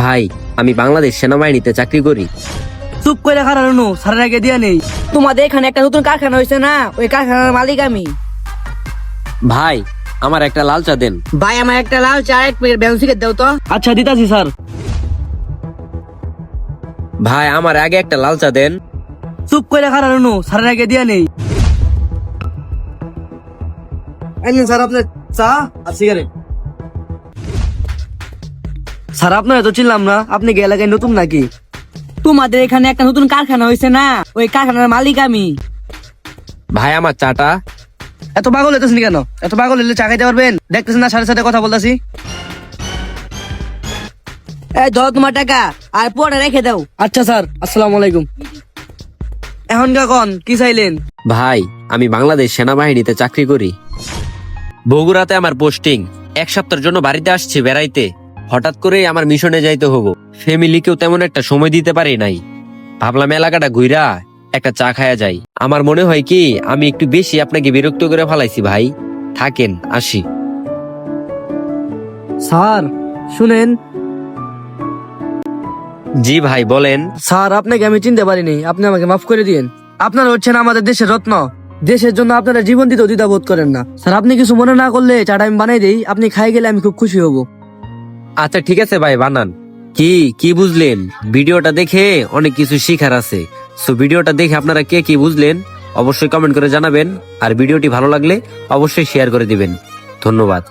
ভাই, আমি বাংলাদেশ সেনাবাহিনীতে চাকরি করি। চুপ করে খারানো সারের আগে দিয়া নেই। তোমাদের এখানে একটা নতুন কারখানা হয়েছে না, ওই কারখানার মালিক আমি। ভাই, আমার একটা লাল চা দেন। ভাই আমার একটা লাল চা এক প্লেট ব্যালেন্স সিগারেট দাও তো। আচ্ছা দিতাছি স্যার। ভাই, আমার আগে একটা লাল চা দেন। চুপ করে খারানো সারের আগে দিয়া নেই। স্যার আপনার চা আর সিগারেট। স্যার আপনার তো চিনলাম না, আপনি কি এলাকায় নতুন নাকি? তোমাদের এখানে একটা নতুন কারখানা হয়েছে না, ওই কারখানার মালিক আমি। ভাই, আমার চাটা। এত পাগল হইতেছেন কেন? এত পাগল হইলে চা খাইতে পারবেন? দেখতেছেন না সাথে সাথে কথা বলতেছি। এই ধরো তোমার টাকা আর পরে রেখে দাও। আচ্ছা স্যার, আসসালামু আলাইকুম। এখন কখন কি চাইলেন? ভাই, আমি বাংলাদেশ সেনাবাহিনীতে চাকরি করি। বগুড়াতে আমার পোস্টিং। 1 সপ্তাহের জন্য বাড়িতে আসছি বেড়াইতে। হঠাৎ করে আমার মিশনে যাইতে হবো। ফ্যামিলিকেও তেমন একটা সময় দিতে পারি নাই। ভাবলাম এলাকাটা ঘুরা একটা চা খায়া যাই। আমার মনে হয় কি আমি একটু বেশি আপনাকে বিরক্ত করে ফেলাইছি ভাই। থাকেন, আসি। স্যার শুনেন। জি ভাই, বলেন। স্যার আপনাকে আমি চিনতে পারিনি, আপনি আমাকে মাফ করে দিয়েন। আপনারা হচ্ছেন আমাদের দেশের রত্ন। দেশের জন্য আপনারা জীবন দিতে দ্বিধাবোধ করেন না। স্যার আপনি কিছু মনে না করলে চাটা আমি বানাই দেই, আপনি খাই গেলে আমি খুব খুশি হব। আচ্ছা ঠিক আছে ভাই, বানান। কি কি বুঝলেন? ভিডিওটা দেখে অনেক কিছু শিখার আছে। সো ভিডিওটা দেখে আপনারা কে কি বুঝলেন অবশ্যই কমেন্ট করে জানাবেন। আর ভিডিওটি ভালো লাগলে অবশ্যই শেয়ার করে দিবেন। ধন্যবাদ।